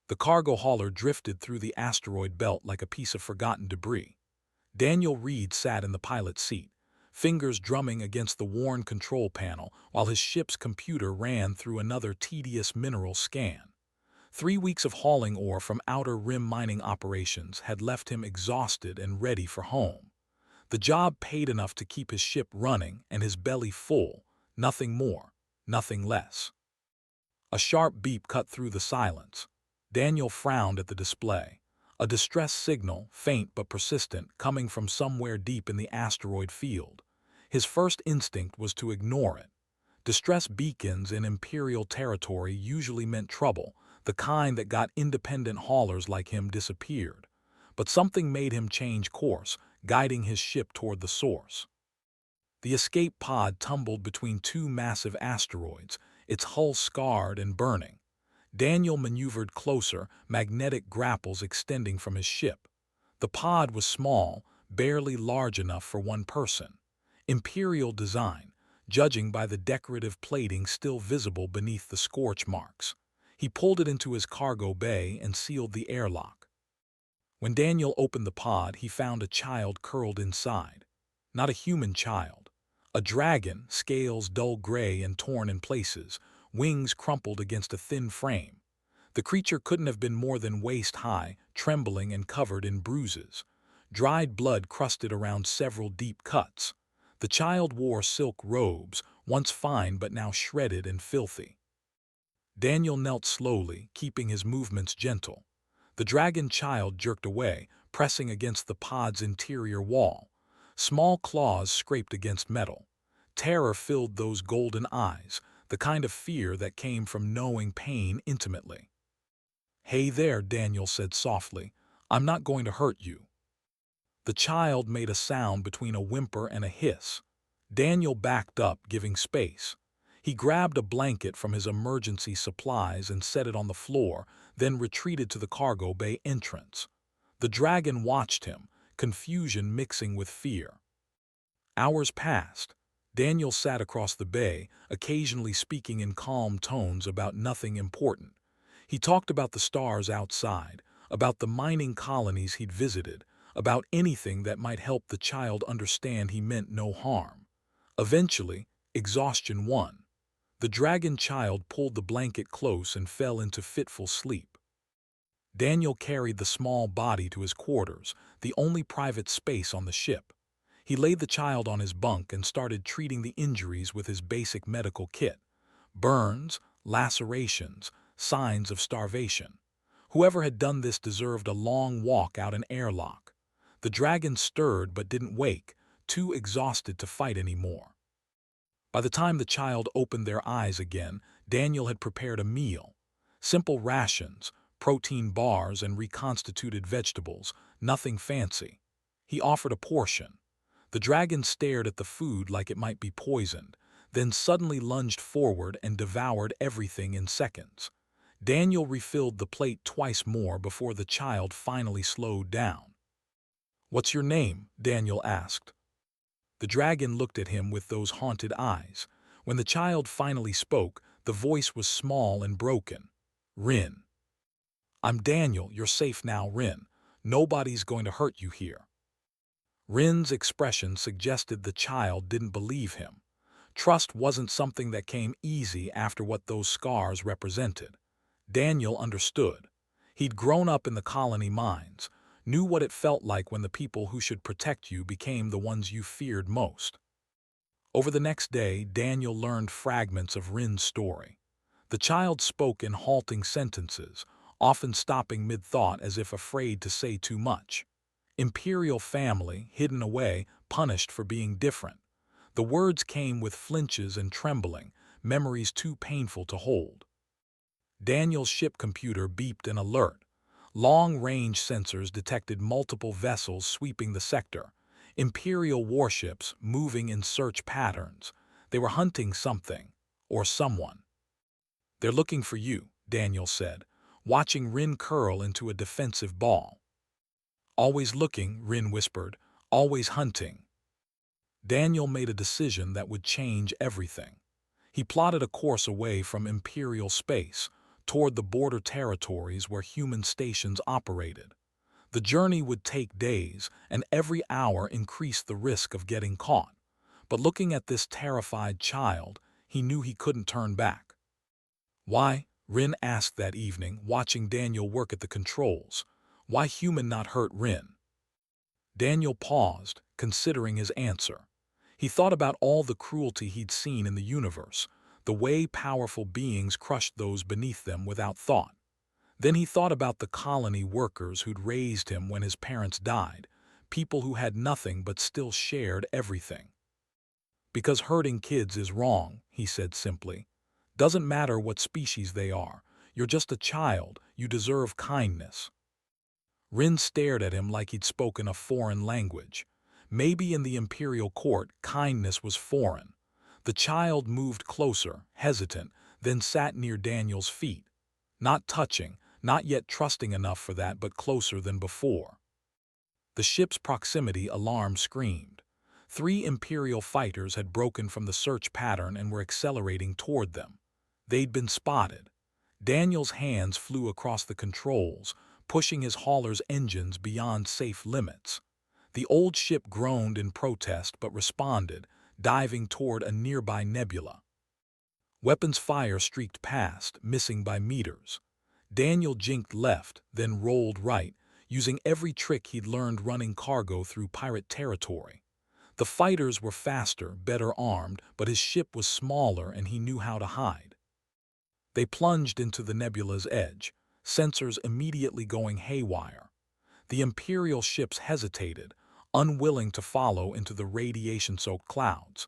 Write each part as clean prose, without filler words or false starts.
The cargo hauler drifted through the asteroid belt like a piece of forgotten debris. Daniel Reed sat in the pilot's seat, fingers drumming against the worn control panel while his ship's computer ran through another tedious mineral scan. 3 weeks of hauling ore from outer rim mining operations had left him exhausted and ready for home. The job paid enough to keep his ship running and his belly full, nothing more, nothing less. A sharp beep cut through the silence. Daniel frowned at the display. A distress signal, faint but persistent, coming from somewhere deep in the asteroid field. His first instinct was to ignore it. Distress beacons in Imperial territory usually meant trouble, the kind that got independent haulers like him disappeared. But something made him change course, guiding his ship toward the source. The escape pod tumbled between two massive asteroids, its hull scarred and burning. Daniel maneuvered closer, magnetic grapples extending from his ship. The pod was small, barely large enough for one person. Imperial design, judging by the decorative plating still visible beneath the scorch marks. He pulled it into his cargo bay and sealed the airlock. When Daniel opened the pod, he found a child curled inside. Not a human child. A dragon, scales dull gray and torn in places, wings crumpled against a thin frame. The creature couldn't have been more than waist-high, trembling and covered in bruises. Dried blood crusted around several deep cuts. The child wore silk robes, once fine but now shredded and filthy. Daniel knelt slowly, keeping his movements gentle. The dragon child jerked away, pressing against the pod's interior wall. Small claws scraped against metal. Terror filled those golden eyes, the kind of fear that came from knowing pain intimately. "Hey there," Daniel said softly. "I'm not going to hurt you." The child made a sound between a whimper and a hiss. Daniel backed up, giving space. He grabbed a blanket from his emergency supplies and set it on the floor, then retreated to the cargo bay entrance. The dragon watched him, confusion mixing with fear. Hours passed. Daniel sat across the bay, occasionally speaking in calm tones about nothing important. He talked about the stars outside, about the mining colonies he'd visited, about anything that might help the child understand he meant no harm. Eventually, exhaustion won. The dragon child pulled the blanket close and fell into fitful sleep. Daniel carried the small body to his quarters, the only private space on the ship. He laid the child on his bunk and started treating the injuries with his basic medical kit. Burns, lacerations, signs of starvation. Whoever had done this deserved a long walk out an airlock. The dragon stirred but didn't wake, too exhausted to fight anymore. By the time the child opened their eyes again, Daniel had prepared a meal. Simple rations, protein bars and reconstituted vegetables, nothing fancy. He offered a portion. The dragon stared at the food like it might be poisoned, then suddenly lunged forward and devoured everything in seconds. Daniel refilled the plate twice more before the child finally slowed down. "What's your name?" Daniel asked. The dragon looked at him with those haunted eyes. When the child finally spoke, the voice was small and broken. "Rin." "I'm Daniel. You're safe now, Rin. Nobody's going to hurt you here." Rin's expression suggested the child didn't believe him. Trust wasn't something that came easy after what those scars represented. Daniel understood. He'd grown up in the colony mines, knew what it felt like when the people who should protect you became the ones you feared most. Over the next day, Daniel learned fragments of Rin's story. The child spoke in halting sentences, often stopping mid-thought as if afraid to say too much. Imperial family, hidden away, punished for being different. The words came with flinches and trembling, memories too painful to hold. Daniel's ship computer beeped an alert. Long-range sensors detected multiple vessels sweeping the sector. Imperial warships moving in search patterns. They were hunting something, or someone. "They're looking for you," Daniel said, watching Rin curl into a defensive ball. "Always looking," Rin whispered, "always hunting." Daniel made a decision that would change everything. He plotted a course away from Imperial space, toward the border territories where human stations operated. The journey would take days, and every hour increased the risk of getting caught. But looking at this terrified child, he knew he couldn't turn back. "Why?" Rin asked that evening, watching Daniel work at the controls. "Why human not hurt Rin?" Daniel paused, considering his answer. He thought about all the cruelty he'd seen in the universe, the way powerful beings crushed those beneath them without thought. Then he thought about the colony workers who'd raised him when his parents died, people who had nothing but still shared everything. "Because hurting kids is wrong," he said simply. "Doesn't matter what species they are. You're just a child. You deserve kindness." Rin stared at him like he'd spoken a foreign language. Maybe in the imperial court, kindness was foreign. The child moved closer, hesitant, then sat near Daniel's feet. Not touching, not yet trusting enough for that, but closer than before. The ship's proximity alarm screamed. 3 Imperial fighters had broken from the search pattern and were accelerating toward them. They'd been spotted. Daniel's hands flew across the controls, pushing his hauler's engines beyond safe limits. The old ship groaned in protest but responded, diving toward a nearby nebula. Weapons fire streaked past, missing by meters. Daniel jinked left, then rolled right, using every trick he'd learned running cargo through pirate territory. The fighters were faster, better armed, but his ship was smaller and he knew how to hide. They plunged into the nebula's edge, sensors immediately going haywire. The Imperial ships hesitated, unwilling to follow into the radiation-soaked clouds.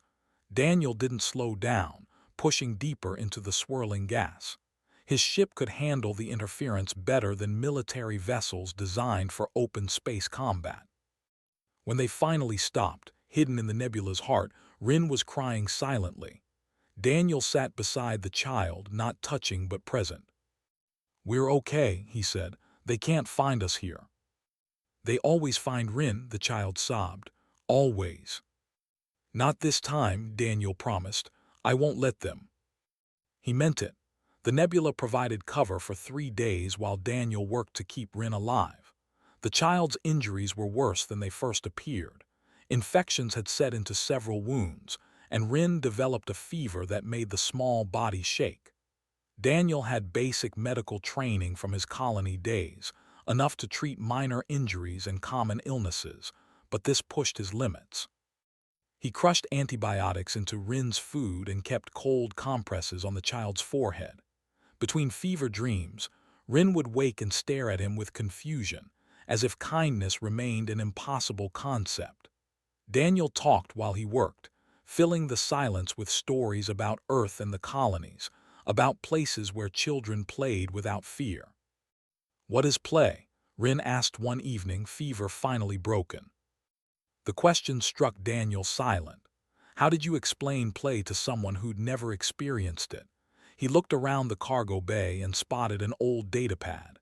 Daniel didn't slow down, pushing deeper into the swirling gas. His ship could handle the interference better than military vessels designed for open space combat. When they finally stopped, hidden in the nebula's heart, Rin was crying silently. Daniel sat beside the child, not touching but present. "We're okay," he said. "They can't find us here." "They always find Rin," the child sobbed. "Always." "Not this time," Daniel promised. "I won't let them." He meant it. The nebula provided cover for 3 days while Daniel worked to keep Rin alive. The child's injuries were worse than they first appeared. Infections had set into several wounds, and Rin developed a fever that made the small body shake. Daniel had basic medical training from his colony days, enough to treat minor injuries and common illnesses, but this pushed his limits. He crushed antibiotics into Rin's food and kept cold compresses on the child's forehead. Between fever dreams, Rin would wake and stare at him with confusion, as if kindness remained an impossible concept. Daniel talked while he worked, filling the silence with stories about Earth and the colonies, about places where children played without fear. "What is play?" Rin asked one evening, fever finally broken. The question struck Daniel silent. How did you explain play to someone who'd never experienced it? He looked around the cargo bay and spotted an old datapad.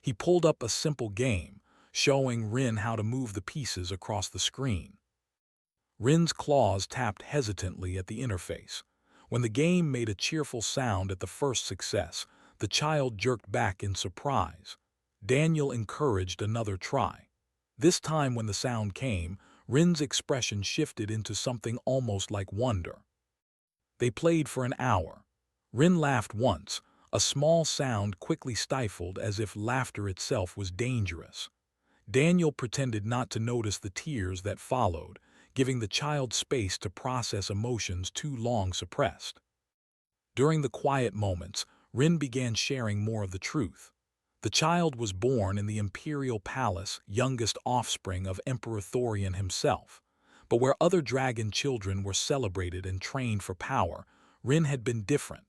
He pulled up a simple game, showing Rin how to move the pieces across the screen. Rin's claws tapped hesitantly at the interface. When the game made a cheerful sound at the first success, the child jerked back in surprise. Daniel encouraged another try. This time when the sound came, Rin's expression shifted into something almost like wonder. They played for an hour. Rin laughed once, a small sound quickly stifled as if laughter itself was dangerous. Daniel pretended not to notice the tears that followed, giving the child space to process emotions too long suppressed. During the quiet moments, Rin began sharing more of the truth. The child was born in the Imperial Palace, youngest offspring of Emperor Thorian himself. But where other dragon children were celebrated and trained for power, Rin had been different.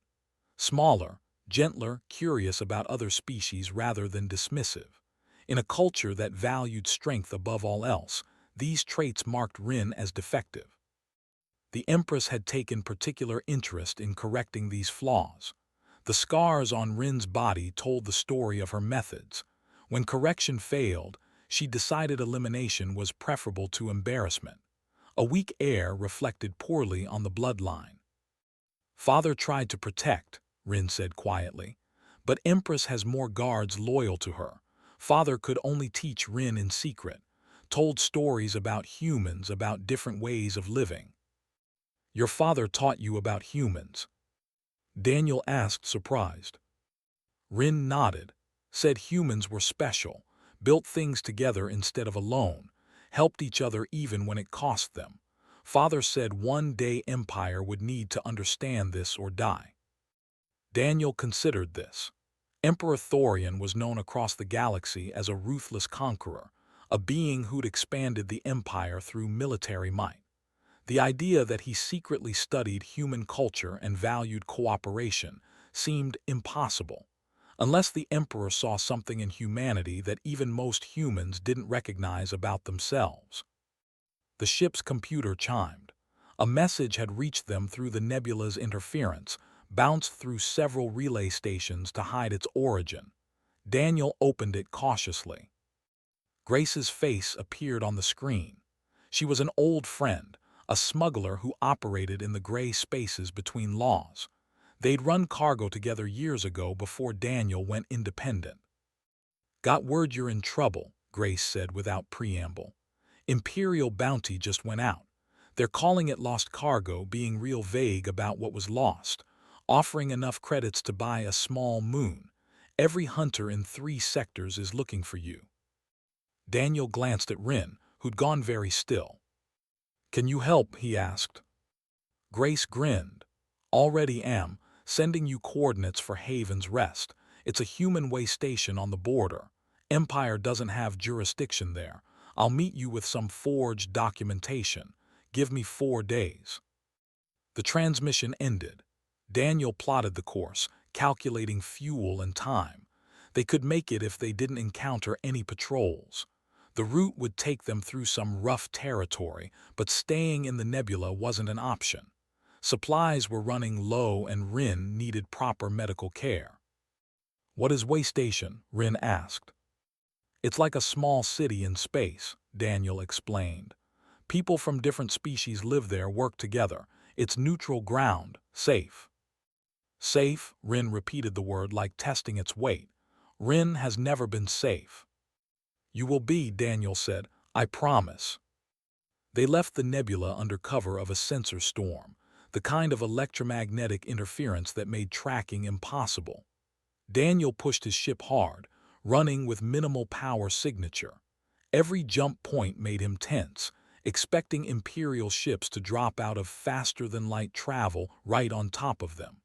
Smaller, gentler, curious about other species rather than dismissive. In a culture that valued strength above all else, these traits marked Rin as defective. The Empress had taken particular interest in correcting these flaws. The scars on Rin's body told the story of her methods. When correction failed, she decided elimination was preferable to embarrassment. A weak heir reflected poorly on the bloodline. "Father tried to protect," Rin said quietly, But Empress has more guards loyal to her. Father could only teach Rin in secret, told stories about humans, about different ways of living. Your father taught you about humans? Daniel asked, surprised. Rin nodded, said humans were special, built things together instead of alone, helped each other even when it cost them. Father said one day Empire would need to understand this or die. Daniel considered this. Emperor Thorian was known across the galaxy as a ruthless conqueror, a being who'd expanded the Empire through military might. The idea that he secretly studied human culture and valued cooperation seemed impossible, unless the Emperor saw something in humanity that even most humans didn't recognize about themselves. The ship's computer chimed. A message had reached them through the nebula's interference, bounced through several relay stations to hide its origin. Daniel opened it cautiously. Grace's face appeared on the screen. She was an old friend, a smuggler who operated in the gray spaces between laws. They'd run cargo together years ago before Daniel went independent. "Got word you're in trouble," Grace said without preamble. "Imperial bounty just went out. They're calling it lost cargo, being real vague about what was lost, offering enough credits to buy a small moon. Every hunter in 3 sectors is looking for you." Daniel glanced at Rin, who'd gone very still. "Can you help?" he asked. Grace grinned. "Already am, sending you coordinates for Haven's Rest. It's a human way station on the border. Empire doesn't have jurisdiction there. I'll meet you with some forged documentation. Give me 4 days." The transmission ended. Daniel plotted the course, calculating fuel and time. They could make it if they didn't encounter any patrols. The route would take them through some rough territory, but staying in the nebula wasn't an option. Supplies were running low and Rin needed proper medical care. "What is Way Station?" Rin asked. "It's like a small city in space," Daniel explained. "People from different species live there, work together. It's neutral ground, safe." "Safe?" Rin repeated the word like testing its weight. "Rin has never been safe." "You will be," Daniel said. "I promise." They left the nebula under cover of a sensor storm, the kind of electromagnetic interference that made tracking impossible. Daniel pushed his ship hard, running with minimal power signature. Every jump point made him tense, expecting Imperial ships to drop out of faster-than-light travel right on top of them.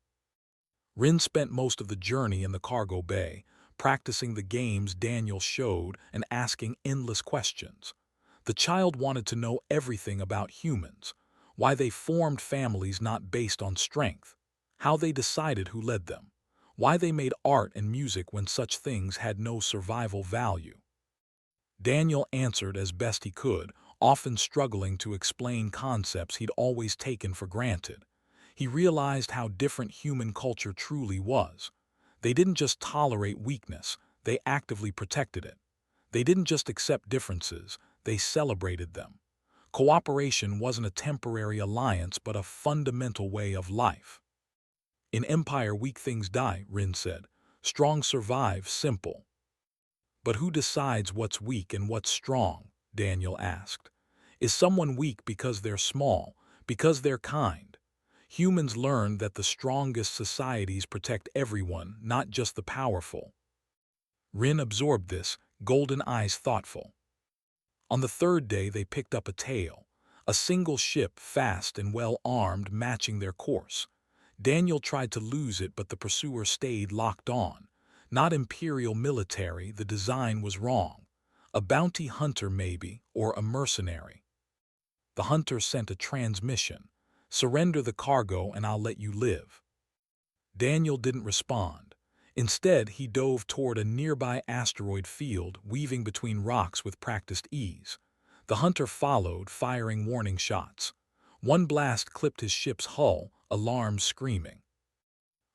Rin spent most of the journey in the cargo bay, practicing the games Daniel showed and asking endless questions. The child wanted to know everything about humans, why they formed families not based on strength, how they decided who led them, why they made art and music when such things had no survival value. Daniel answered as best he could, often struggling to explain concepts he'd always taken for granted. He realized how different human culture truly was. They didn't just tolerate weakness, they actively protected it. They didn't just accept differences, they celebrated them. Cooperation wasn't a temporary alliance but a fundamental way of life. "In Empire, weak things die," Rin said. "Strong survive, simple." "But who decides what's weak and what's strong?" Daniel asked. "Is someone weak because they're small, because they're kind?" Humans learned that the strongest societies protect everyone, not just the powerful. Rin absorbed this, golden eyes thoughtful. On the 3rd day they picked up a tail, a single ship fast and well-armed matching their course. Daniel tried to lose it but the pursuer stayed locked on. Not Imperial military, the design was wrong. A bounty hunter maybe, or a mercenary. The hunter sent a transmission. "Surrender the cargo and I'll let you live." Daniel didn't respond. Instead, he dove toward a nearby asteroid field, weaving between rocks with practiced ease. The hunter followed, firing warning shots. One blast clipped his ship's hull, alarms screaming.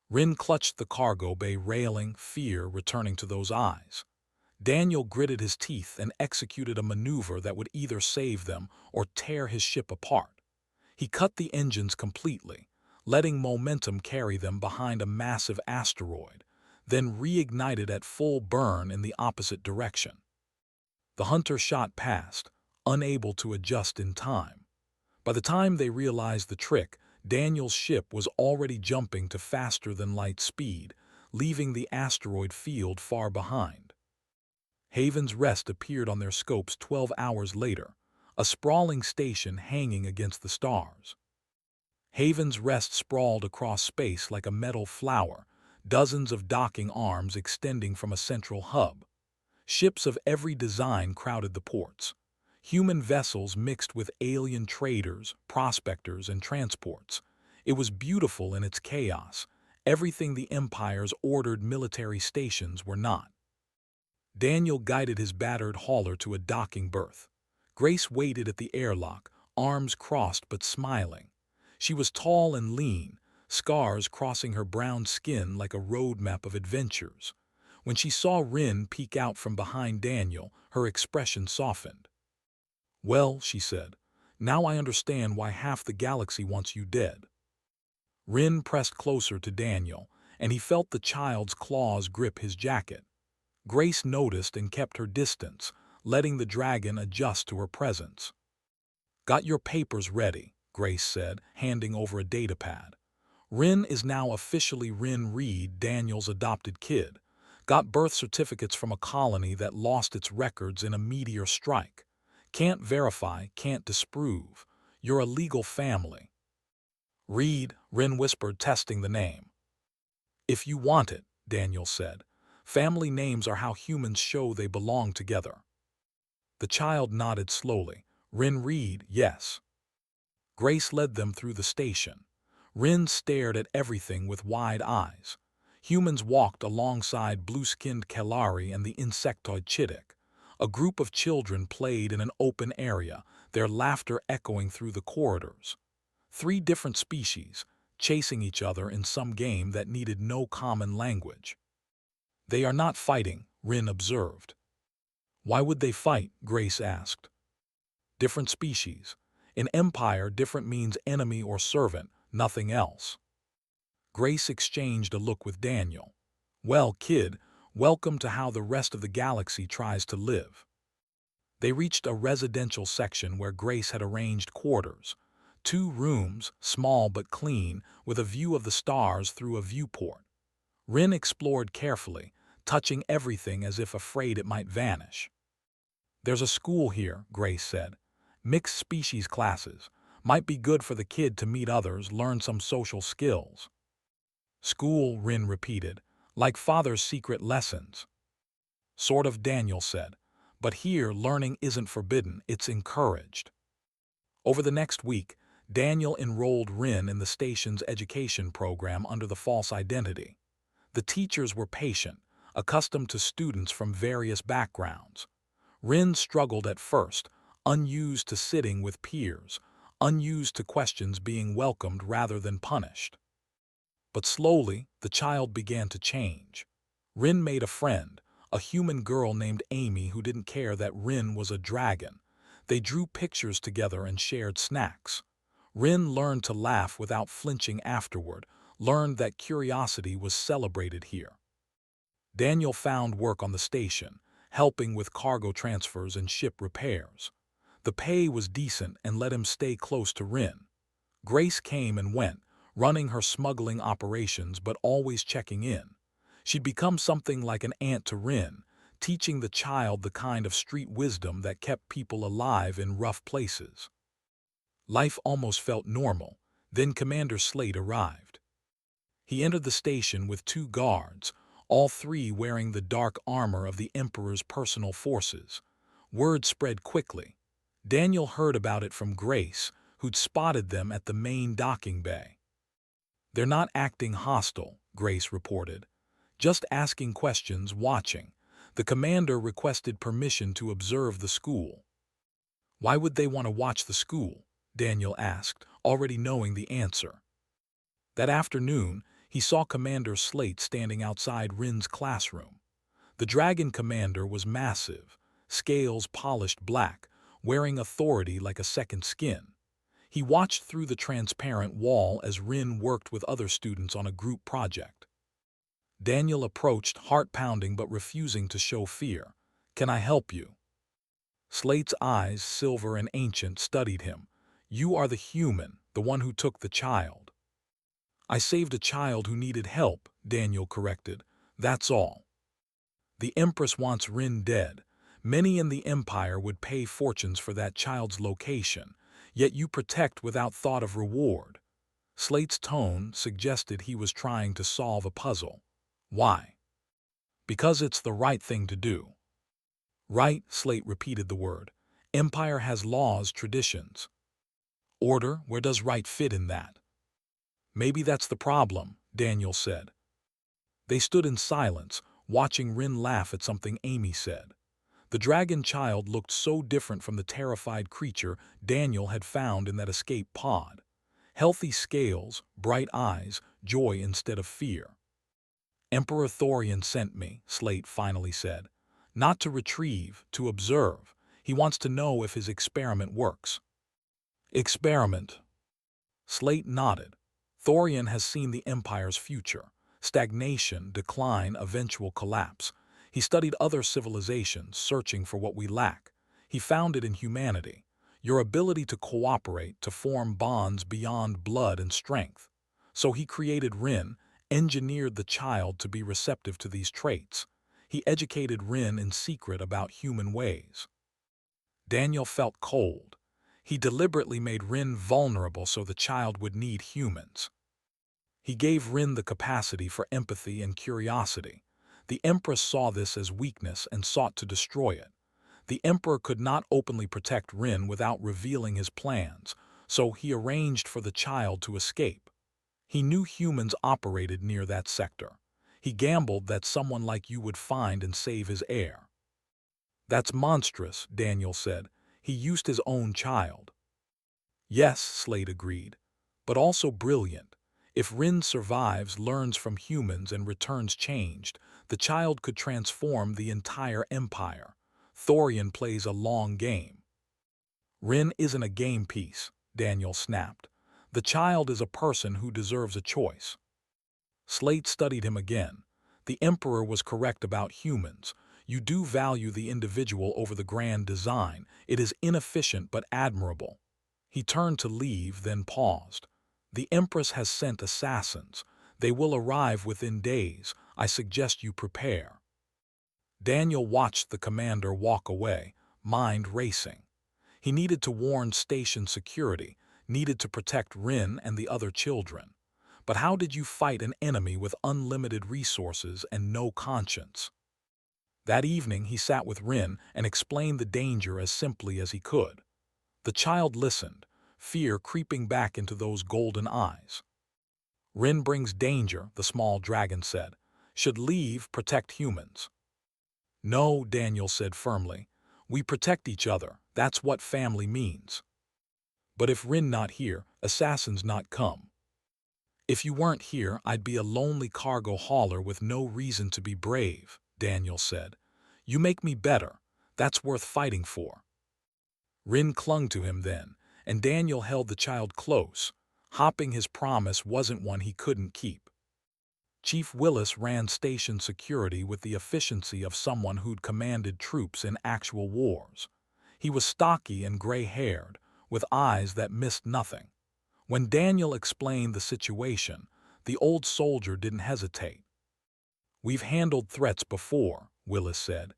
Rin clutched the cargo bay railing, fear returning to those eyes. Daniel gritted his teeth and executed a maneuver that would either save them or tear his ship apart. He cut the engines completely, letting momentum carry them behind a massive asteroid. then reignited at full burn in the opposite direction. The hunter shot past, unable to adjust in time. By the time they realized the trick, Daniel's ship was already jumping to faster-than-light speed, leaving the asteroid field far behind. Haven's Rest appeared on their scopes 12 hours later, a sprawling station hanging against the stars. Haven's Rest sprawled across space like a metal flower, dozens of docking arms extending from a central hub. Ships of every design crowded the ports. Human vessels mixed with alien traders, prospectors, and transports. It was beautiful in its chaos, everything the Empire's ordered military stations were not. Daniel guided his battered hauler to a docking berth. Grace waited at the airlock, arms crossed but smiling. She was tall and lean, scars crossing her brown skin like a roadmap of adventures. When she saw Rin peek out from behind Daniel, her expression softened. "Well," she said, "now I understand why half the galaxy wants you dead." Rin pressed closer to Daniel, and he felt the child's claws grip his jacket. Grace noticed and kept her distance, letting the dragon adjust to her presence. "Got your papers ready," Grace said, handing over a datapad. "Rin is now officially Rin Reed, Daniel's adopted kid. Got birth certificates from a colony that lost its records in a meteor strike. Can't verify, can't disprove. You're a legal family." "Reed," Rin whispered, testing the name. "If you want it," Daniel said. "Family names are how humans show they belong together." The child nodded slowly. "Rin Reed, yes." Grace led them through the station. Rin stared at everything with wide eyes. Humans walked alongside blue-skinned Kelari and the insectoid Chittick. A group of children played in an open area, their laughter echoing through the corridors. 3 different species, chasing each other in some game that needed no common language. "They are not fighting," Rin observed. "Why would they fight?" Grace asked. "Different species. In Empire, different means enemy or servant, nothing else." Grace exchanged a look with Daniel. "Well, kid, welcome to how the rest of the galaxy tries to live." They reached a residential section where Grace had arranged quarters. 2 rooms, small but clean, with a view of the stars through a viewport. Rin explored carefully, touching everything as if afraid it might vanish. "There's a school here," Grace said. "Mixed species classes. Might be good for the kid to meet others, learn some social skills." "School," Rin repeated, "like Father's secret lessons." "Sort of," Daniel said. "But here, learning isn't forbidden, it's encouraged." Over the next week, Daniel enrolled Rin in the station's education program under the false identity. The teachers were patient, accustomed to students from various backgrounds. Rin struggled at first, unused to sitting with peers, unused to questions being welcomed rather than punished. But slowly, the child began to change. Rin made a friend, a human girl named Amy who didn't care that Rin was a dragon. They drew pictures together and shared snacks. Rin learned to laugh without flinching afterward, learned that curiosity was celebrated here. Daniel found work on the station, helping with cargo transfers and ship repairs. The pay was decent and let him stay close to Rin. Grace came and went, running her smuggling operations but always checking in. She'd become something like an aunt to Rin, teaching the child the kind of street wisdom that kept people alive in rough places. Life almost felt normal. Then Commander Slate arrived. He entered the station with 2 guards, all 3 wearing the dark armor of the Emperor's personal forces. Word spread quickly. Daniel heard about it from Grace, who'd spotted them at the main docking bay. "They're not acting hostile," Grace reported. "Just asking questions, watching. The commander requested permission to observe the school." "Why would they want to watch the school?" Daniel asked, already knowing the answer. That afternoon, he saw Commander Slate standing outside Rin's classroom. The dragon commander was massive, scales polished black, wearing authority like a second skin. He watched through the transparent wall as Rin worked with other students on a group project. Daniel approached, heart-pounding but refusing to show fear. "Can I help you?" Slate's eyes, silver and ancient, studied him. "You are the human, the one who took the child." "I saved a child who needed help," Daniel corrected. "That's all." "The Empress wants Rin dead. Many in the Empire would pay fortunes for that child's location, yet you protect without thought of reward." Slate's tone suggested he was trying to solve a puzzle. "Why?" "Because it's the right thing to do." "Right," Slate repeated the word. "Empire has laws, traditions." "Order, where does right fit in that?" "Maybe that's the problem," Daniel said. They stood in silence, watching Rin laugh at something Amy said. The dragon child looked so different from the terrified creature Daniel had found in that escape pod. Healthy scales, bright eyes, joy instead of fear. "Emperor Thorian sent me," Slate finally said. "Not to retrieve, to observe. He wants to know if his experiment works." "Experiment?" Slate nodded. "Thorian has seen the Empire's future. Stagnation, decline, eventual collapse. He studied other civilizations, searching for what we lack. He found it in humanity. Your ability to cooperate, to form bonds beyond blood and strength. So he created Rin, engineered the child to be receptive to these traits. He educated Rin in secret about human ways." Daniel felt cold. He deliberately made Rin vulnerable so the child would need humans. He gave Rin the capacity for empathy and curiosity. The Empress saw this as weakness and sought to destroy it. The Emperor could not openly protect Rin without revealing his plans, so he arranged for the child to escape. He knew humans operated near that sector. He gambled that someone like you would find and save his heir. "That's monstrous," Daniel said. "He used his own child." "Yes," Slate agreed, "but also brilliant. If Rin survives, learns from humans, and returns changed, the child could transform the entire empire. Thorian plays a long game." "Rin isn't a game piece," Daniel snapped. "The child is a person who deserves a choice." Slate studied him again. "The Emperor was correct about humans. You do value the individual over the grand design. It is inefficient but admirable." He turned to leave, then paused. "The Empress has sent assassins. They will arrive within days. I suggest you prepare." Daniel watched the commander walk away, mind racing. He needed to warn station security, needed to protect Rin and the other children. But how did you fight an enemy with unlimited resources and no conscience? That evening he sat with Rin and explained the danger as simply as he could. The child listened, fear creeping back into those golden eyes. "Rin brings danger," the small dragon said. "Should leave, protect humans." "No," Daniel said firmly. "We protect each other. That's what family means." "But if Rin not here, assassins not come." "If you weren't here, I'd be a lonely cargo hauler with no reason to be brave," Daniel said. "You make me better. That's worth fighting for." Rin clung to him then, and Daniel held the child close. Hopping his promise wasn't one he couldn't keep. Chief Willis ran station security with the efficiency of someone who'd commanded troops in actual wars. He was stocky and gray-haired, with eyes that missed nothing. When Daniel explained the situation, the old soldier didn't hesitate. "We've handled threats before," Willis said.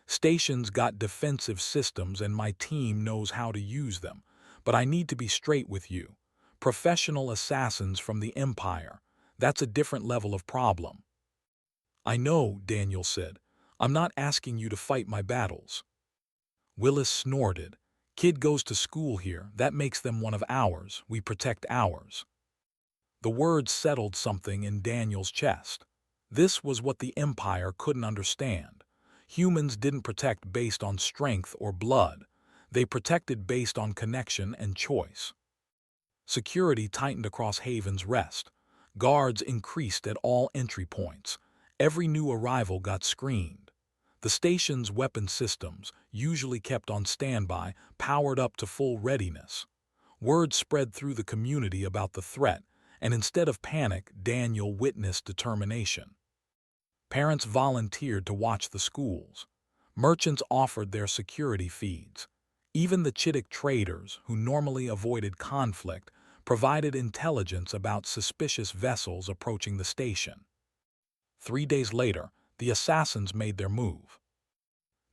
"Stations got defensive systems and my team knows how to use them. But I need to be straight with you. Professional assassins from the Empire, that's a different level of problem." "I know," Daniel said. "I'm not asking you to fight my battles." Willis snorted. "Kid goes to school here, that makes them one of ours. We protect ours." The words settled something in Daniel's chest. This was what the Empire couldn't understand. Humans didn't protect based on strength or blood. They protected based on connection and choice. Security tightened across Haven's Rest. Guards increased at all entry points. Every new arrival got screened. The station's weapon systems, usually kept on standby, powered up to full readiness. Word spread through the community about the threat, and instead of panic, Daniel witnessed determination. Parents volunteered to watch the schools. Merchants offered their security feeds. Even the Chittick traders, who normally avoided conflict, provided intelligence about suspicious vessels approaching the station. 3 days later, the assassins made their move.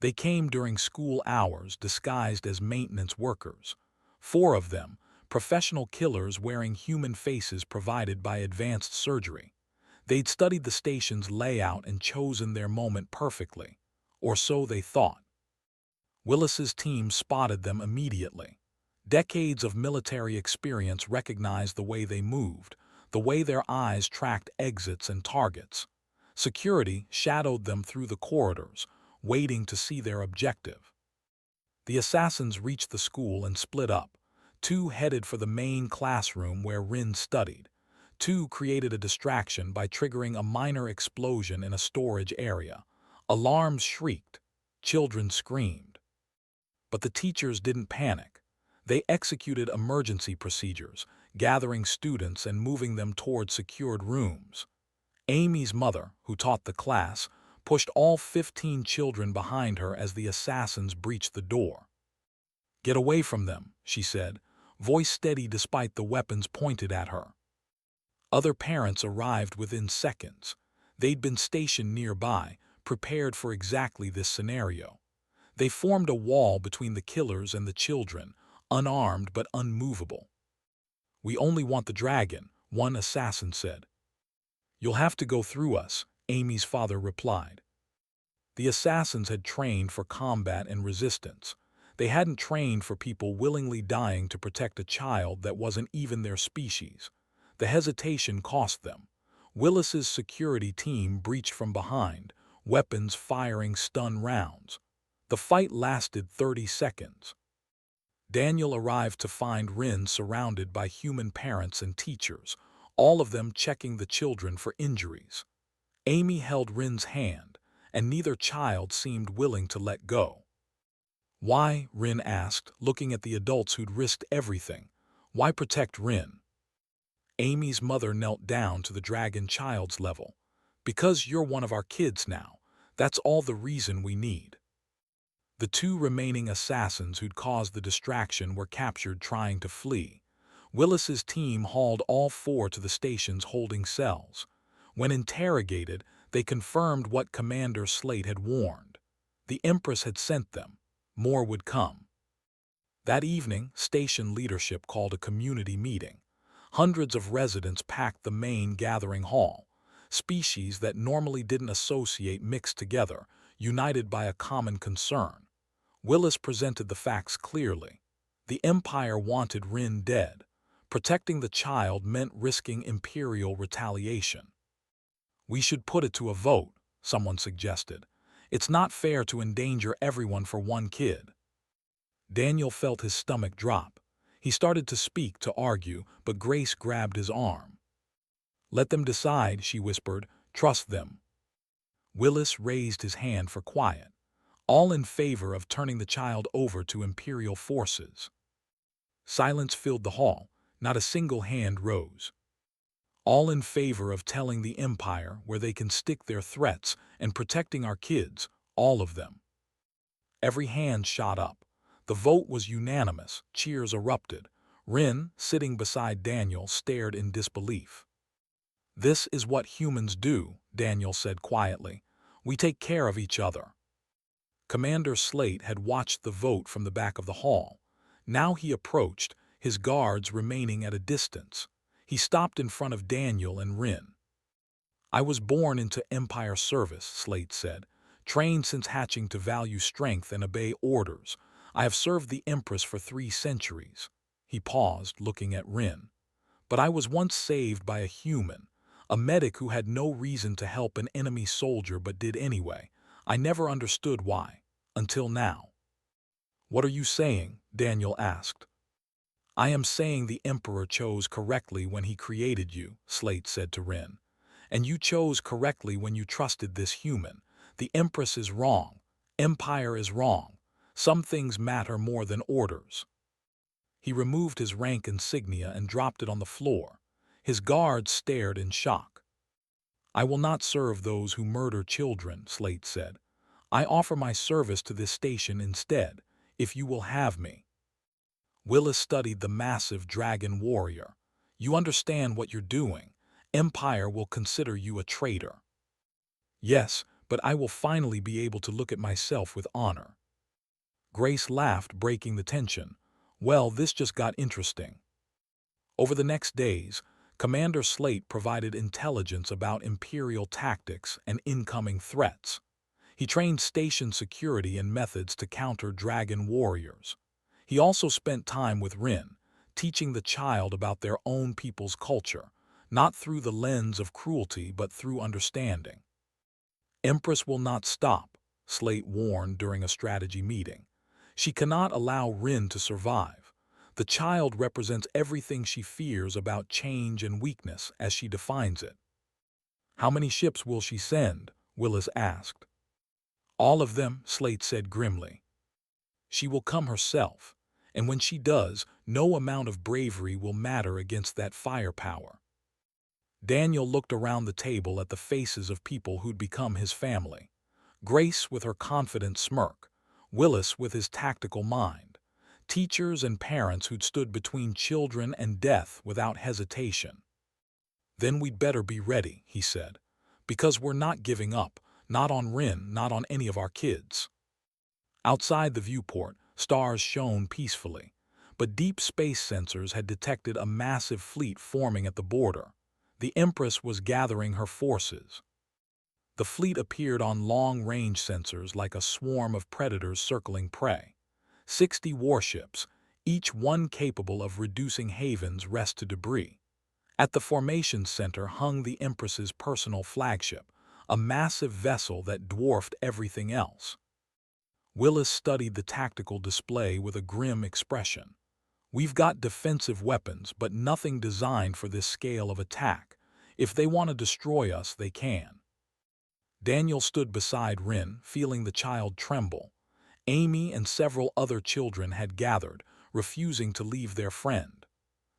They came during school hours disguised as maintenance workers. 4 of them, professional killers wearing human faces provided by advanced surgery. They'd studied the station's layout and chosen their moment perfectly. Or so they thought. Willis's team spotted them immediately. Decades of military experience recognized the way they moved, the way their eyes tracked exits and targets. Security shadowed them through the corridors, waiting to see their objective. The assassins reached the school and split up. 2 headed for the main classroom where Rin studied. 2 created a distraction by triggering a minor explosion in a storage area. Alarms shrieked. Children screamed. But the teachers didn't panic. They executed emergency procedures, gathering students and moving them toward secured rooms. Amy's mother, who taught the class, pushed all 15 children behind her as the assassins breached the door. "Get away from them," she said, voice steady despite the weapons pointed at her. Other parents arrived within seconds. They'd been stationed nearby, prepared for exactly this scenario. They formed a wall between the killers and the children, unarmed but unmovable. "We only want the dragon," one assassin said. "You'll have to go through us," Amy's father replied. The assassins had trained for combat and resistance. They hadn't trained for people willingly dying to protect a child that wasn't even their species. The hesitation cost them. Willis's security team breached from behind, weapons firing stun rounds. The fight lasted 30 seconds. Daniel arrived to find Rin surrounded by human parents and teachers, all of them checking the children for injuries. Amy held Rin's hand, and neither child seemed willing to let go. "Why?" Rin asked, looking at the adults who'd risked everything. "Why protect Rin?" Amy's mother knelt down to the dragon child's level. "Because you're one of our kids now. That's all the reason we need." The 2 remaining assassins who'd caused the distraction were captured trying to flee. Willis's team hauled all 4 to the station's holding cells. When interrogated, they confirmed what Commander Slate had warned. The Empress had sent them. More would come. That evening, station leadership called a community meeting. Hundreds of residents packed the main gathering hall. Species that normally didn't associate mixed together, united by a common concern. Willis presented the facts clearly. The Empire wanted Rin dead. Protecting the child meant risking Imperial retaliation. "We should put it to a vote," someone suggested. "It's not fair to endanger everyone for one kid." Daniel felt his stomach drop. He started to speak, to argue, but Grace grabbed his arm. "Let them decide," she whispered. "Trust them." Willis raised his hand for quiet. All in favor of turning the child over to Imperial forces. Silence filled the hall. Not a single hand rose. "All in favor of telling the Empire where they can stick their threats and protecting our kids, all of them." Every hand shot up. The vote was unanimous. Cheers erupted. Rin, sitting beside Daniel, stared in disbelief. "This is what humans do," Daniel said quietly. "We take care of each other." Commander Slate had watched the vote from the back of the hall. Now he approached, his guards remaining at a distance. He stopped in front of Daniel and Rin. "I was born into Empire service," Slate said, "trained since hatching to value strength and obey orders. I have served the Empress for 3 centuries. He paused, looking at Rin. "But I was once saved by a human, a medic who had no reason to help an enemy soldier but did anyway. I never understood why, until now." "What are you saying?" Daniel asked. "I am saying the Emperor chose correctly when he created you," Slate said to Rin. "And you chose correctly when you trusted this human. The Empress is wrong. Empire is wrong. Some things matter more than orders." He removed his rank insignia and dropped it on the floor. His guards stared in shock. I will not serve those who murder children, Slate said. I offer my service to this station instead, if you will have me. Willis studied the massive dragon warrior. You understand what you're doing. Empire will consider you a traitor. Yes, but I will finally be able to look at myself with honor. Grace laughed, breaking the tension. Well, this just got interesting. Over the next days, Commander Slate provided intelligence about Imperial tactics and incoming threats. He trained station security and methods to counter dragon warriors. He also spent time with Rin, teaching the child about their own people's culture, not through the lens of cruelty but through understanding. Empress will not stop, Slate warned during a strategy meeting. She cannot allow Rin to survive. The child represents everything she fears about change and weakness as she defines it. How many ships will she send? Willis asked. All of them, Slate said grimly. She will come herself, and when she does, no amount of bravery will matter against that firepower. Daniel looked around the table at the faces of people who'd become his family. Grace with her confident smirk, Willis with his tactical mind, teachers and parents who'd stood between children and death without hesitation. Then we'd better be ready, he said, because we're not giving up, not on Rin, not on any of our kids. Outside the viewport, stars shone peacefully, but deep space sensors had detected a massive fleet forming at the border. The Empress was gathering her forces. The fleet appeared on long-range sensors like a swarm of predators circling prey. 60 warships, each one capable of reducing Haven's rest to debris. At the formation center hung the Empress's personal flagship, a massive vessel that dwarfed everything else. Willis studied the tactical display with a grim expression. We've got defensive weapons, but nothing designed for this scale of attack. If they want to destroy us, they can. Daniel stood beside Rin, feeling the child tremble. Amy and several other children had gathered, refusing to leave their friend.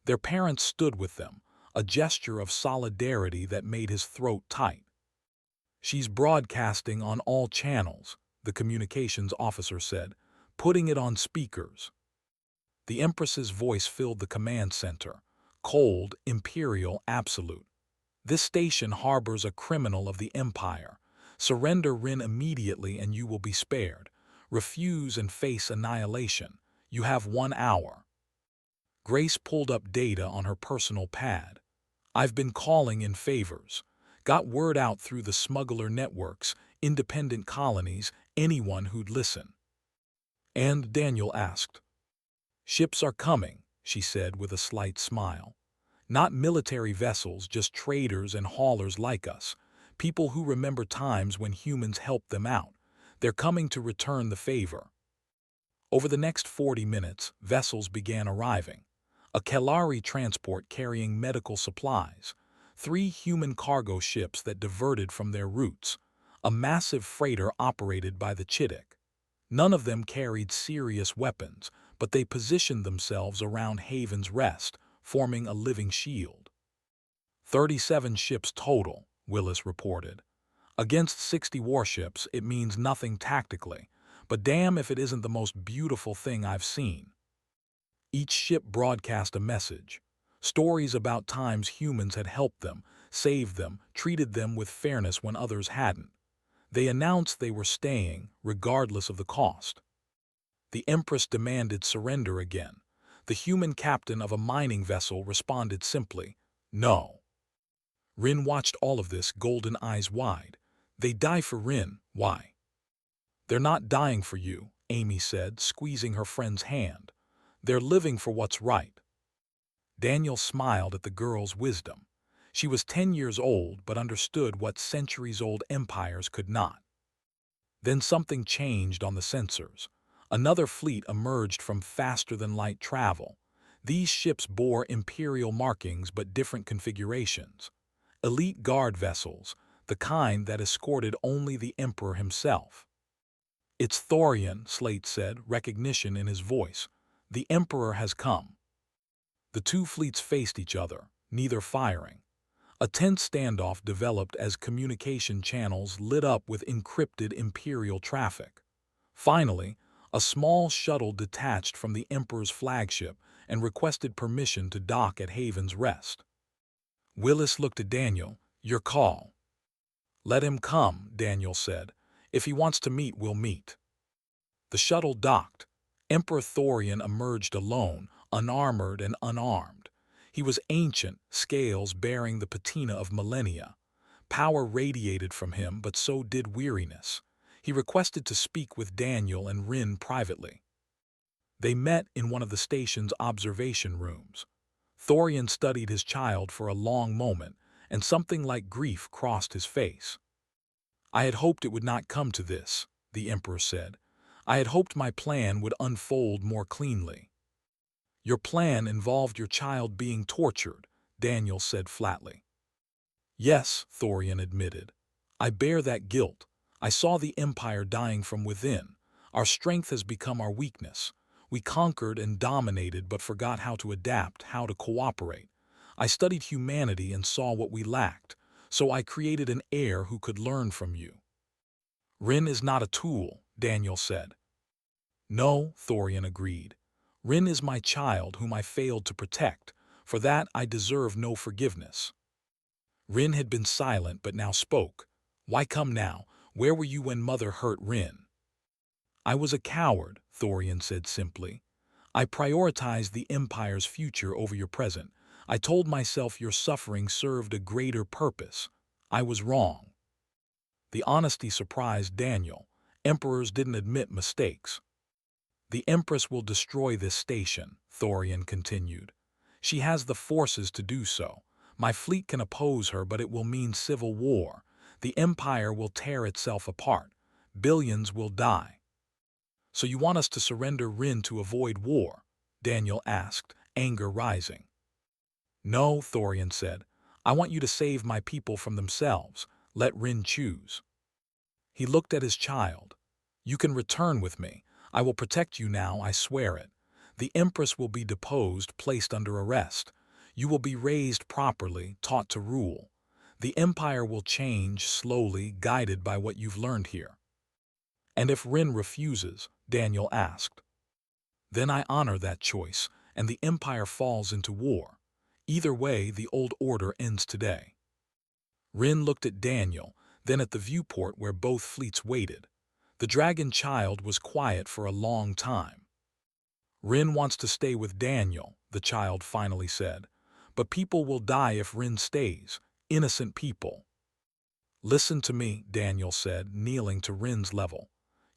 Their parents stood with them, a gesture of solidarity that made his throat tight. She's broadcasting on all channels, the communications officer said, putting it on speakers. The Empress's voice filled the command center, cold, imperial, absolute. This station harbors a criminal of the Empire. Surrender Rin immediately and you will be spared. Refuse and face annihilation. You have 1 hour. Grace pulled up data on her personal pad. I've been calling in favors. Got word out through the smuggler networks, independent colonies, anyone who'd listen. And Daniel asked. Ships are coming, she said with a slight smile. Not military vessels, just traders and haulers like us. People who remember times when humans helped them out. They're coming to return the favor. Over the next 40 minutes, vessels began arriving. A Kelari transport carrying medical supplies. 3 human cargo ships that diverted from their routes. A massive freighter operated by the Chittick. None of them carried serious weapons, but they positioned themselves around Haven's Rest, forming a living shield. 37 ships total, Willis reported. Against 60 warships, it means nothing tactically, but damn if it isn't the most beautiful thing I've seen. Each ship broadcast a message. Stories about times humans had helped them, saved them, treated them with fairness when others hadn't. They announced they were staying, regardless of the cost. The Empress demanded surrender again. The human captain of a mining vessel responded simply, no. Rin watched all of this, golden eyes wide. They die for Rin, why? They're not dying for you, Amy said, squeezing her friend's hand. They're living for what's right. Daniel smiled at the girl's wisdom. She was 10 years old but understood what centuries-old empires could not. Then something changed on the sensors. Another fleet emerged from faster-than-light travel. These ships bore imperial markings but different configurations. Elite guard vessels, the kind that escorted only the Emperor himself. It's Thorian, Slate said, recognition in his voice. The Emperor has come. The 2 fleets faced each other, neither firing. A tense standoff developed as communication channels lit up with encrypted Imperial traffic. Finally, a small shuttle detached from the Emperor's flagship and requested permission to dock at Haven's Rest. Willis looked at Daniel. "Your call." "Let him come," Daniel said. "If he wants to meet, we'll meet." The shuttle docked. Emperor Thorian emerged alone, unarmored and unarmed. He was ancient, scales bearing the patina of millennia. Power radiated from him, but so did weariness. He requested to speak with Daniel and Rin privately. They met in one of the station's observation rooms. Thorian studied his child for a long moment, and something like grief crossed his face. "I had hoped it would not come to this," the Emperor said. "I had hoped my plan would unfold more cleanly." "Your plan involved your child being tortured," Daniel said flatly. "Yes," Thorian admitted. "I bear that guilt. I saw the Empire dying from within. Our strength has become our weakness. We conquered and dominated but forgot how to adapt, how to cooperate. I studied humanity and saw what we lacked, so I created an heir who could learn from you." "Rin is not a tool," Daniel said. "No," Thorian agreed. "Rin is my child whom I failed to protect. For that I deserve no forgiveness." Rin had been silent but now spoke. "Why come now? Where were you when Mother hurt Rin?" "I was a coward," Thorian said simply. "I prioritized the Empire's future over your present. I told myself your suffering served a greater purpose. I was wrong." The honesty surprised Daniel. Emperors didn't admit mistakes. "The Empress will destroy this station," Thorian continued. "She has the forces to do so. My fleet can oppose her, but it will mean civil war. The Empire will tear itself apart. Billions will die." "So you want us to surrender Rin to avoid war?" Daniel asked, anger rising. "No," Thorian said. "I want you to save my people from themselves. Let Rin choose." He looked at his child. "You can return with me. I will protect you now, I swear it. The Empress will be deposed, placed under arrest. You will be raised properly, taught to rule. The Empire will change slowly, guided by what you've learned here." "And if Rin refuses?" Daniel asked. "Then I honor that choice, and the Empire falls into war. Either way, the old order ends today." Rin looked at Daniel, then at the viewport where both fleets waited. The dragon child was quiet for a long time. "Rin wants to stay with Daniel," the child finally said. "But people will die if Rin stays. Innocent people." "Listen to me," Daniel said, kneeling to Rin's level.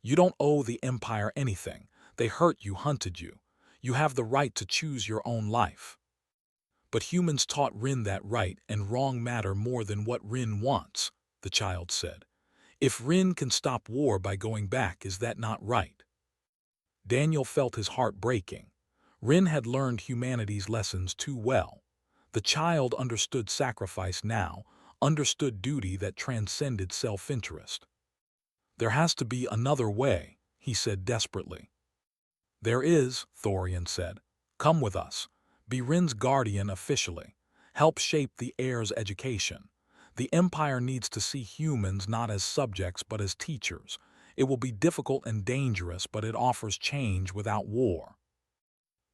"You don't owe the Empire anything. They hurt you, hunted you. You have the right to choose your own life." "But humans taught Rin that right and wrong matter more than what Rin wants," the child said. "If Rin can stop war by going back, is that not right?" Daniel felt his heart breaking. Rin had learned humanity's lessons too well. The child understood sacrifice now, understood duty that transcended self-interest. "There has to be another way," he said desperately. "There is," Thorian said. "Come with us. Be Rin's guardian officially. Help shape the heir's education. The Empire needs to see humans not as subjects but as teachers. It will be difficult and dangerous, but it offers change without war."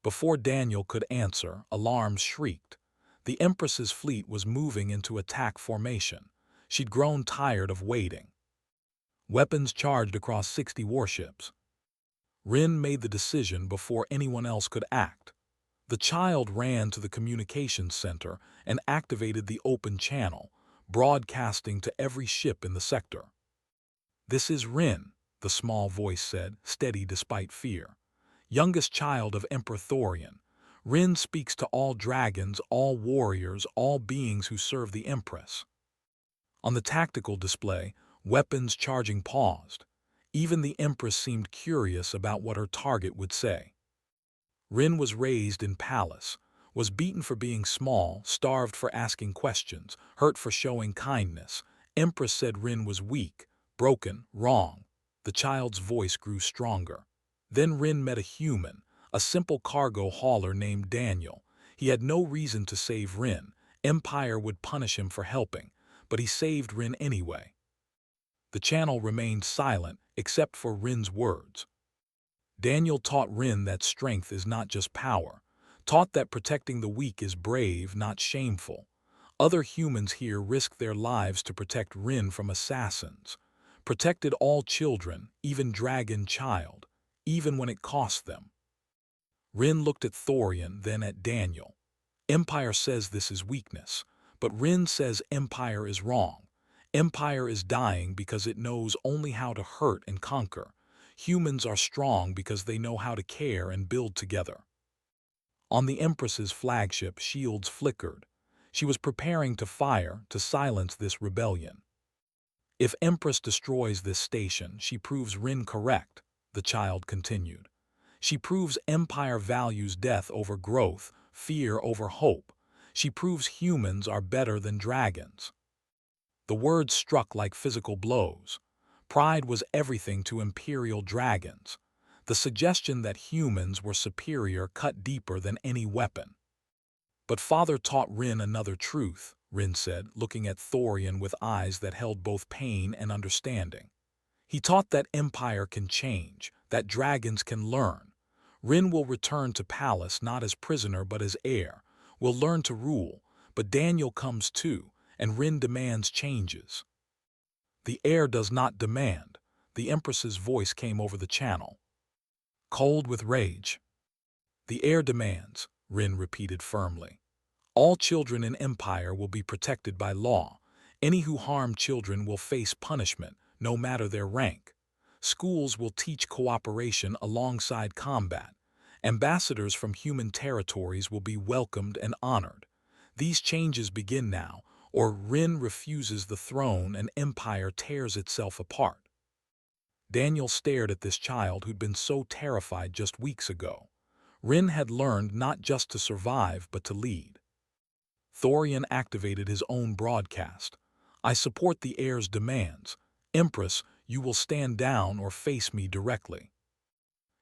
Before Daniel could answer, alarms shrieked. The Empress's fleet was moving into attack formation. She'd grown tired of waiting. Weapons charged across 60 warships. Rin made the decision before anyone else could act. The child ran to the communications center and activated the open channel, broadcasting to every ship in the sector. "This is Rin," the small voice said, steady despite fear. "Youngest child of Emperor Thorian. Rin speaks to all dragons, all warriors, all beings who serve the Empress." On the tactical display, weapons charging paused. Even the Empress seemed curious about what her target would say. Rin was raised in palace, was beaten for being small, starved for asking questions, hurt for showing kindness. Empress said Rin was weak, broken, wrong. The child's voice grew stronger. Then Rin met a human, a simple cargo hauler named Daniel. He had no reason to save Rin. Empire would punish him for helping, but he saved Rin anyway. The channel remained silent except for Rin's words. Daniel taught Rin that strength is not just power, taught that protecting the weak is brave, not shameful. Other humans here risked their lives to protect Rin from assassins, protected all children, even Dragon Child, even when it cost them. Rin looked at Thorian, then at Daniel. Empire says this is weakness, but Rin says Empire is wrong. Empire is dying because it knows only how to hurt and conquer. Humans are strong because they know how to care and build together. On the Empress's flagship, shields flickered. She was preparing to fire to silence this rebellion. If Empress destroys this station, she proves Rin correct, the child continued. She proves Empire values death over growth, fear over hope. She proves humans are better than dragons. The words struck like physical blows. Pride was everything to Imperial dragons. The suggestion that humans were superior cut deeper than any weapon. But Father taught Rin another truth, Rin said, looking at Thorian with eyes that held both pain and understanding. He taught that Empire can change, that dragons can learn. Rin will return to Palace not as prisoner but as heir, will learn to rule, but Daniel comes too, and Rin demands changes. The heir does not demand, the Empress's voice came over the channel. Cold with rage. The heir demands, Rin repeated firmly. All children in Empire will be protected by law. Any who harm children will face punishment, no matter their rank. Schools will teach cooperation alongside combat. Ambassadors from human territories will be welcomed and honored. These changes begin now, or Rin refuses the throne and Empire tears itself apart. Daniel stared at this child who'd been so terrified just weeks ago. Rin had learned not just to survive, but to lead. Thorian activated his own broadcast. I support the heir's demands. Empress, you will stand down or face me directly.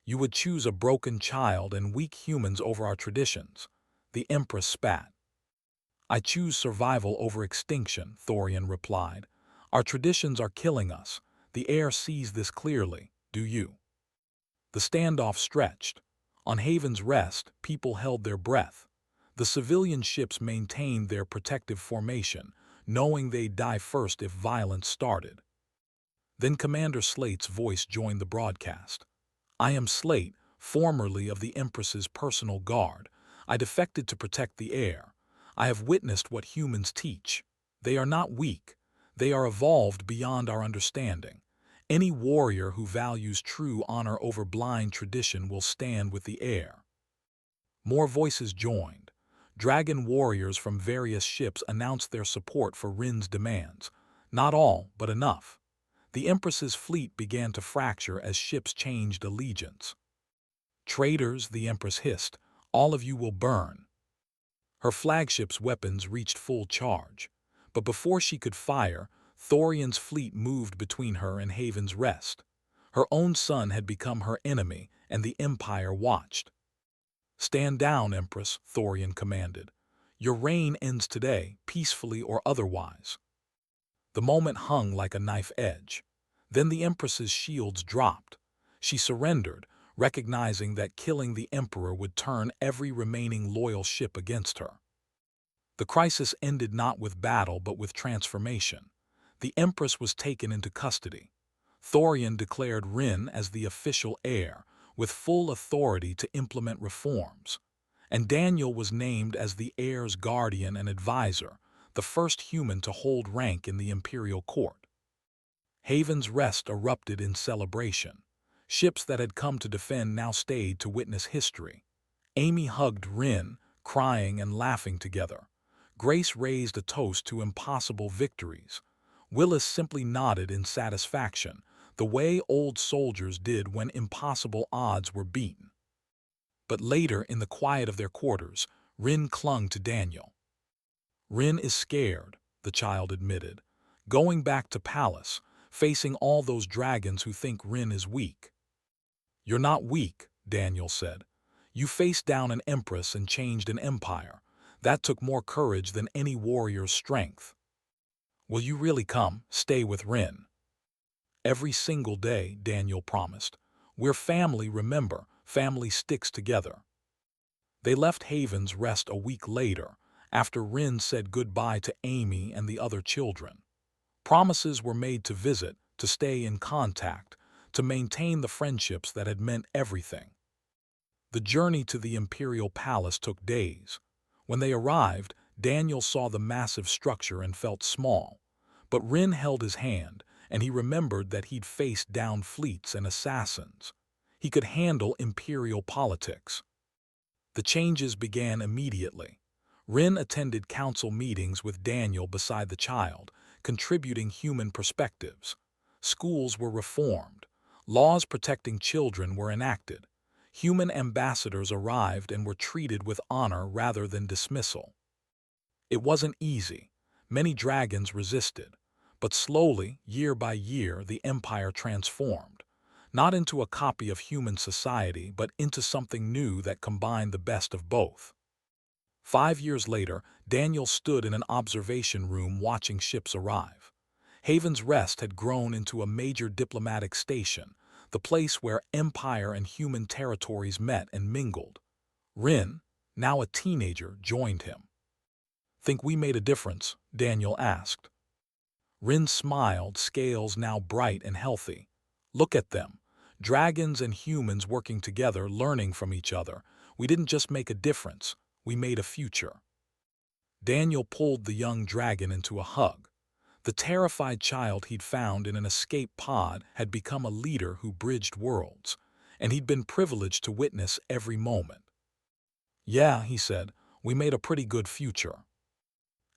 You would choose a broken child and weak humans over our traditions. The Empress spat. I choose survival over extinction, Thorian replied. Our traditions are killing us. The heir sees this clearly. Do you? The standoff stretched. On Haven's Rest, people held their breath. The civilian ships maintained their protective formation, knowing they'd die first if violence started. Then Commander Slate's voice joined the broadcast. I am Slate, formerly of the Empress's personal guard. I defected to protect the heir. I have witnessed what humans teach. They are not weak. They are evolved beyond our understanding. Any warrior who values true honor over blind tradition will stand with the heir. More voices joined. Dragon warriors from various ships announced their support for Rin's demands. Not all, but enough. The Empress's fleet began to fracture as ships changed allegiance. Traitors, the Empress hissed, all of you will burn. Her flagship's weapons reached full charge. But before she could fire, Thorian's fleet moved between her and Haven's Rest. Her own son had become her enemy, and the Empire watched. Stand down, Empress, Thorian commanded. Your reign ends today, peacefully or otherwise. The moment hung like a knife edge. Then the Empress's shields dropped. She surrendered, recognizing that killing the Emperor would turn every remaining loyal ship against her. The crisis ended not with battle but with transformation. The Empress was taken into custody. Thorian declared Rin as the official heir, with full authority to implement reforms. And Daniel was named as the heir's guardian and advisor, the first human to hold rank in the imperial court. Haven's Rest erupted in celebration. Ships that had come to defend now stayed to witness history. Amy hugged Rin, crying and laughing together. Grace raised a toast to impossible victories. Willis simply nodded in satisfaction, the way old soldiers did when impossible odds were beaten. But later, in the quiet of their quarters, Rin clung to Daniel. Rin is scared, the child admitted. Going back to Palace, facing all those dragons who think Rin is weak. You're not weak, Daniel said. You faced down an empress and changed an empire. That took more courage than any warrior's strength. "Will you really come? Stay with Rin." "Every single day," Daniel promised. "We're family, remember. Family sticks together." They left Haven's Rest a week later, after Rin said goodbye to Amy and the other children. Promises were made to visit, to stay in contact, to maintain the friendships that had meant everything. The journey to the Imperial Palace took days. When they arrived, Daniel saw the massive structure and felt small. But Rin held his hand, and he remembered that he'd faced down fleets and assassins. He could handle Imperial politics. The changes began immediately. Rin attended council meetings with Daniel beside the child, contributing human perspectives. Schools were reformed. Laws protecting children were enacted. Human ambassadors arrived and were treated with honor rather than dismissal. It wasn't easy. Many dragons resisted. But slowly, year by year, the empire transformed. Not into a copy of human society, but into something new that combined the best of both. 5 years later, Daniel stood in an observation room watching ships arrive. Haven's Rest had grown into a major diplomatic station, the place where empire and human territories met and mingled. Rin, now a teenager, joined him. "Think we made a difference?" Daniel asked. Rin smiled, scales now bright and healthy. "Look at them. Dragons and humans working together, learning from each other. We didn't just make a difference, we made a future." Daniel pulled the young dragon into a hug. The terrified child he'd found in an escape pod had become a leader who bridged worlds, and he'd been privileged to witness every moment. "Yeah," he said, "we made a pretty good future."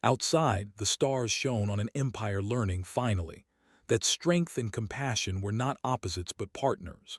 Outside, the stars shone on an empire learning, finally, that strength and compassion were not opposites but partners.